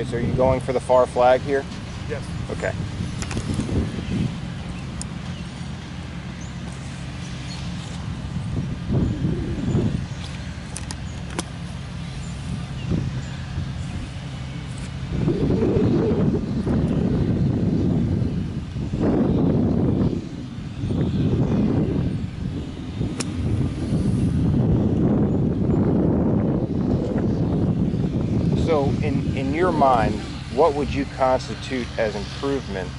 Okay, so are you going for the far flag here? Yes. Okay. So in your mind, what would you constitute as improvement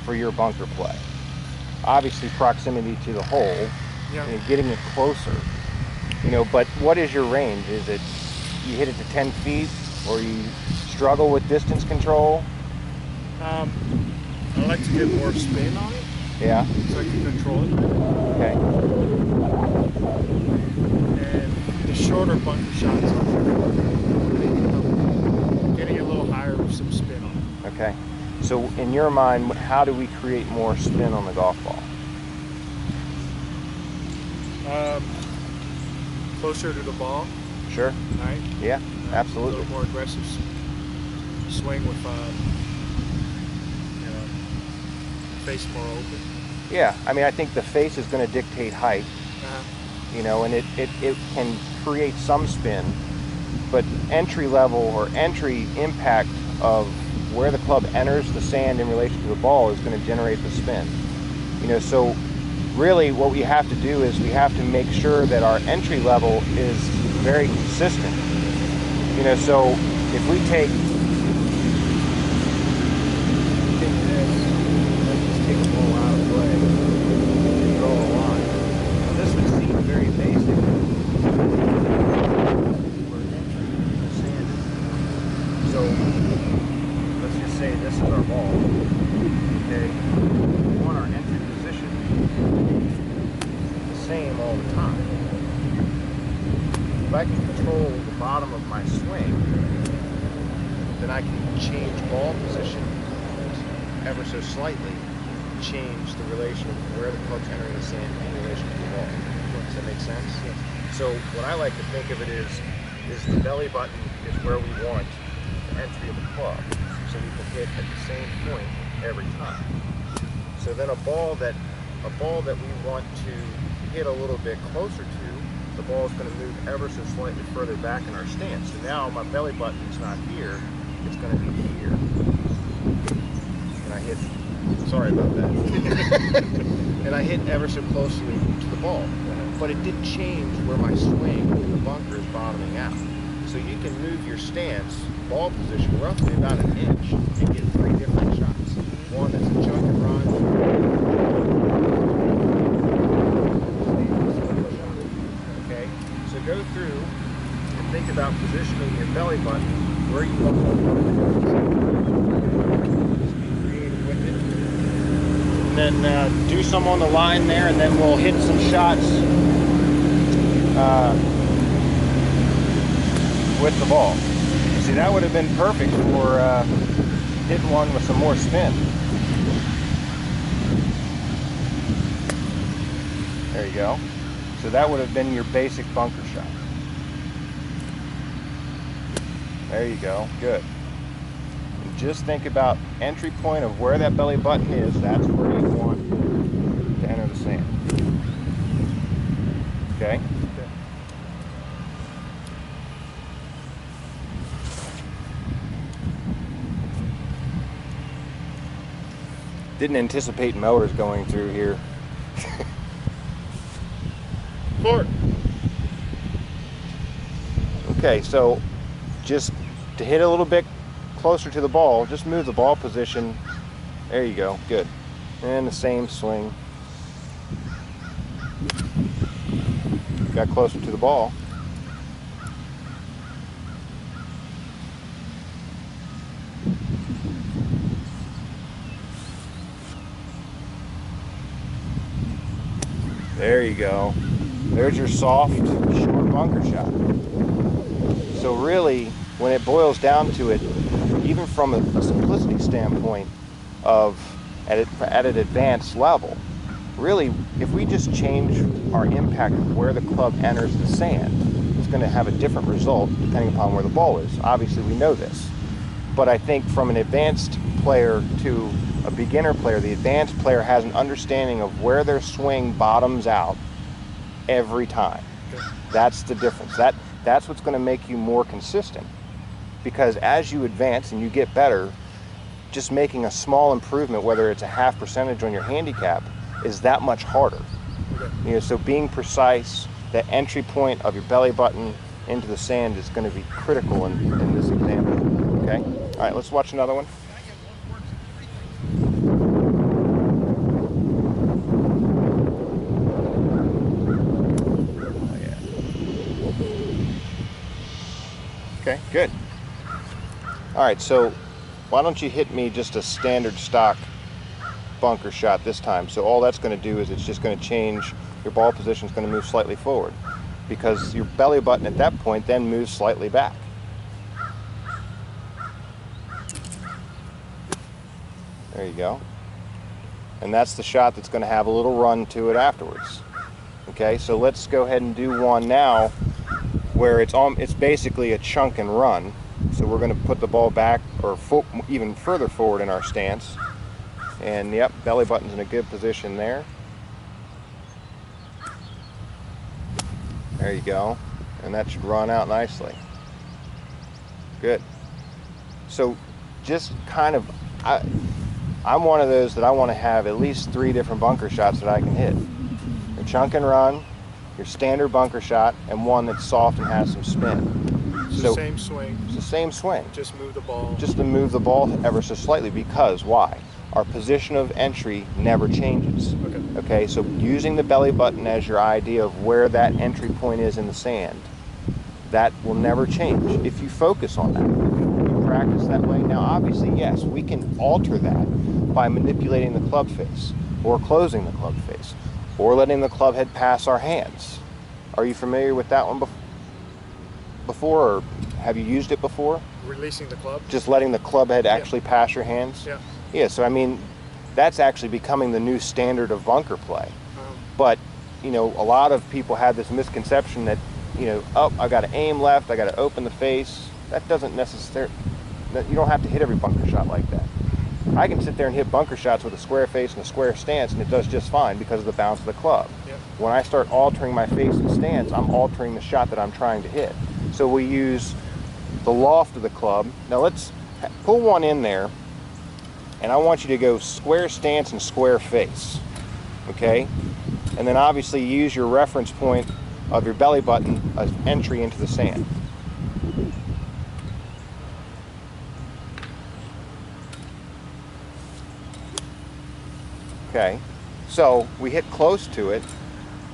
for your bunker play? Obviously proximity to the hole, Yeah. and getting it closer, but what is your range? Is it you hit it to 10 feet, or you struggle with distance control? I like to get more spin on it. Yeah. So I can control it. Okay. And the shorter bunker shots are getting a little higher with some spin on it. Okay. So in your mind, how do we create more spin on the golf ball? Closer to the ball. Sure. Right? Yeah, absolutely. A little more aggressive swing with, face more open. Yeah, I mean, I think the face is going to dictate height, and it can create some spin, but entry level or entry impact of where the club enters the sand in relation to the ball is going to generate the spin. So really what we have to do is we have to make sure that our entry level is very consistent. So if we take this, let's just take a ball out of play, draw a line. Now this would seem very basic. We're entering the sand. So let's just say this is our ball. Okay, we want our entry position the same all the time. If I can control the bottom of my swing, then I can change ball position ever so slightly, change the relation of where the club's entering the sand in relation to the ball. Does that make sense? Yes. So what I like to think of it is the belly button is where we want the entry of the club, so we can hit at the same point every time. So then a ball that we want to hit a little bit closer to, the ball is going to move ever so slightly further back in our stance. So now my belly button's not here, it's going to be here. And I hit, sorry about that. And I hit ever so closely to the ball. But it didn't change where my swing in the bunker is bottoming out. So you can move your stance, ball position, roughly about an inch and get 3 different shots. One that's a chunk and run. Okay? So go through and think about positioning your belly button where you want the ball to go. Just be creative with it. And then do some on the line there, and then we'll hit some shots with the ball. See, that would have been perfect for hitting one with some more spin. There you go. So that would have been your basic bunker shot. There you go. Good. And just think about entry point of where that belly button is. That's where you want to enter the sand. Okay? Didn't anticipate motors going through here. Fort. Okay, so just to hit a little bit closer to the ball, just move the ball position. There you go, good. And the same swing. Got closer to the ball. There you go. There's your soft, short bunker shot. So really, when it boils down to it, even from a simplicity standpoint of at an advanced level, really, if we just change our impact of where the club enters the sand, it's going to have a different result depending upon where the ball is. Obviously, we know this. But I think from an advanced player to a beginner player, the advanced player has an understanding of where their swing bottoms out every time. That's the difference. That's what's going to make you more consistent. Because as you advance and you get better, just making a small improvement, whether it's a half percentage on your handicap, is that much harder. You know, so being precise, the entry point of your belly button into the sand is going to be critical in this example. Okay? All right, let's watch another one. Okay, good. All right, so why don't you hit me just a standard stock bunker shot this time. So all that's going to do is it's just going to change, your ball position is going to move slightly forward because your belly button at that point then moves slightly back. There you go. And that's the shot that's going to have a little run to it afterwards. Okay, so let's go ahead and do one now where it's basically a chunk and run. So we're going to put the ball back or even further forward in our stance. And yep, belly button's in a good position there. There you go. And that should run out nicely. Good. So just kind of, I'm one of those that I want to have at least 3 different bunker shots that I can hit. Your chunk and run, your standard bunker shot, and one that's soft and has some spin. It's the same swing. It's the same swing. Just move the ball. Just to move the ball ever so slightly, because why? Our position of entry never changes. Okay, so using the belly button as your idea of where that entry point is in the sand, that will never change if you focus on that. You practice that way. Now obviously, yes, we can alter that by manipulating the club face, or closing the club face, or letting the club head pass our hands. Are you familiar with that one before, or have you used it before? Releasing the club? Just letting the club head actually pass your hands? Yeah. Yeah, so I mean, that's actually becoming the new standard of bunker play. But, you know, a lot of people have this misconception that, you know, oh, I got to aim left, I got to open the face. That doesn't necessarily, you don't have to hit every bunker shot like that. I can sit there and hit bunker shots with a square face and a square stance, and it does just fine because of the bounce of the club. Yep. When I start altering my face and stance, I'm altering the shot that I'm trying to hit. So we use the loft of the club. Now let's pull one in there, and I want you to go square stance and square face, okay? And then obviously use your reference point of your belly button as entry into the sand. Okay, so we hit close to it,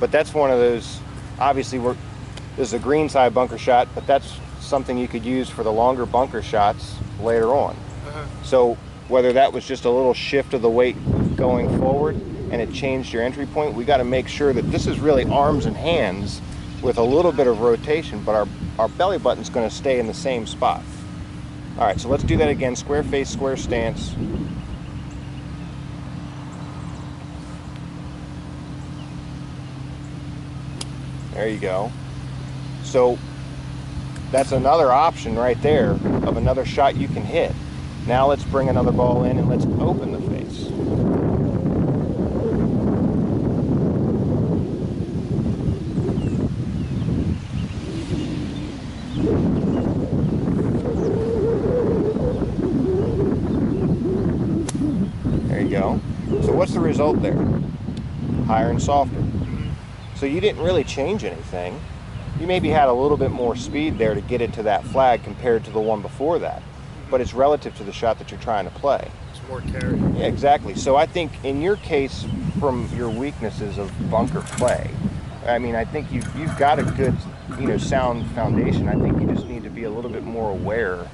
but that's one of those, obviously this is a greenside bunker shot, but that's something you could use for the longer bunker shots later on. So whether that was just a little shift of the weight going forward and it changed your entry point, we got to make sure that this is really arms and hands with a little bit of rotation, but our belly button's going to stay in the same spot. All right, so let's do that again. Square face, square stance. There you go. So that's another option right there of another shot you can hit. Now let's bring another ball in and let's open the face. There you go. So what's the result there? Higher and softer. So you didn't really change anything. You maybe had a little bit more speed there to get it to that flag compared to the one before that. But it's relative to the shot that you're trying to play. It's more carry. Yeah, exactly. So I think in your case, from your weaknesses of bunker play, I mean, I think you've got a good, sound foundation. I think you just need to be a little bit more aware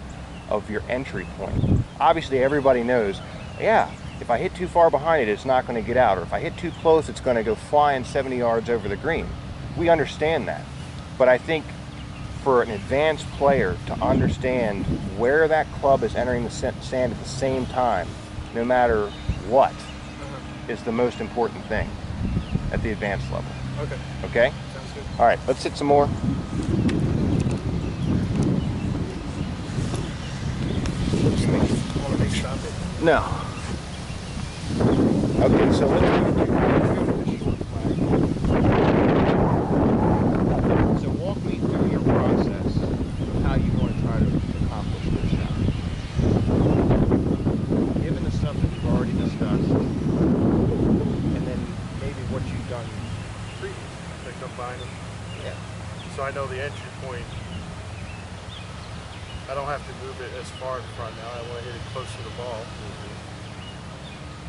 of your entry point. Obviously, everybody knows, yeah, if I hit too far behind it, it's not going to get out. Or if I hit too close, it's going to go flying 70 yards over the green. We understand that. But I think for an advanced player to understand where that club is entering the sand at the same time, no matter what, is the most important thing at the advanced level. Okay. Okay? Sounds good. All right, let's hit some more. Want to make stop it? No. Okay, so let's do this short flag. So walk me through your process of how you want to try to accomplish this shot. Given the stuff that we've already discussed, and then maybe what you've done previously. They combine them. Yeah. So I know the entry point. I don't have to move it as far in front now. I want to hit it close to the ball.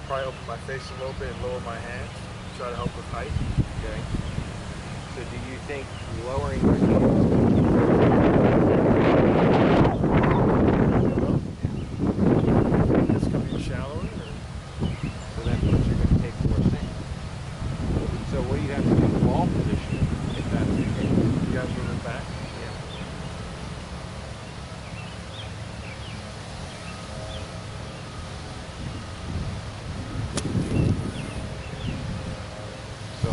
Probably open my face a little bit and lower my hands. Try to help with height. Okay. So do you think lowering your hands? It's coming in shallower. So that means you're going to take more sand. So what do you have to do in the ball position if that's the case? You guys move it back. Yeah. So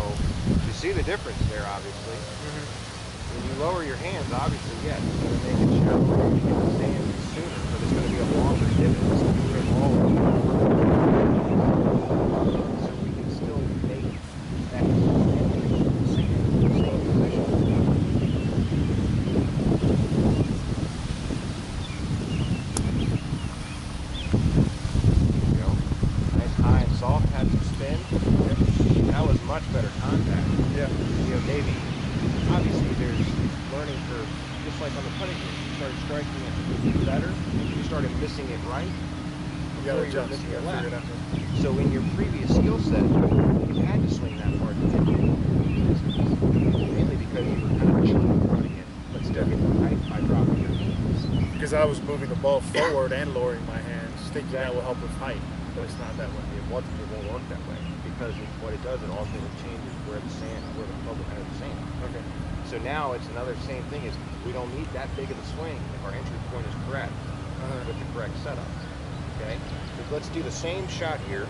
you see the difference there, obviously. When you lower your hands, obviously, yes, it's going to make it shallower. You get the sand sooner, but it's going to be a longer divot. It's going to be a longer. So we can still make that same position. There you go. Nice high and soft, had some spin. That was much better contact. Yeah. You know, maybe, obviously there's learning curve, just like on the putting green. You started striking it better, you started missing it right, You got to before you were adjust. missing You it got to left. figure it out. So in your previous skill set, you had to swing that hard to get it. Mainly because you were kind of chilling running it, but still getting the height by dropping your hands. Because I was moving the ball forward and lowering my hands, thinking that will help with height, but it's not that way. It won't work that way, because what it does, it ultimately changes where the bubble enters the sand. Okay. So now it's another same thing, is we don't need that big of a swing if our entry point is correct with the correct setup. Okay? So let's do the same shot here,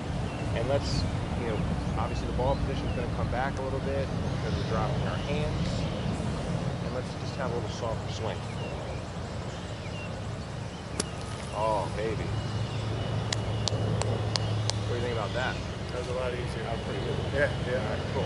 and let's, you know, obviously the ball position is going to come back a little bit because we're dropping our hands, and let's just have a little softer swing. Oh, baby. What do you think about that? That was a lot easier. That was pretty good. Yeah, yeah. All right, cool.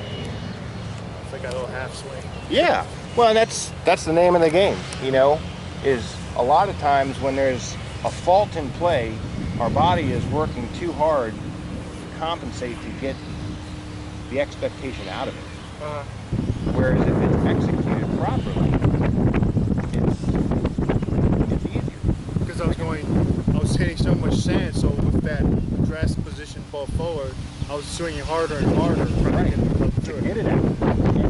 It's like a little half swing. Yeah, well, that's the name of the game, you know, is a lot of times when there's a fault in play, our body is working too hard to compensate to get the expectation out of it. Whereas if it's executed properly, it's easier. Because I was hitting so much sand, so with that drastic position ball forward, I was swinging harder and harder trying to get To get it out.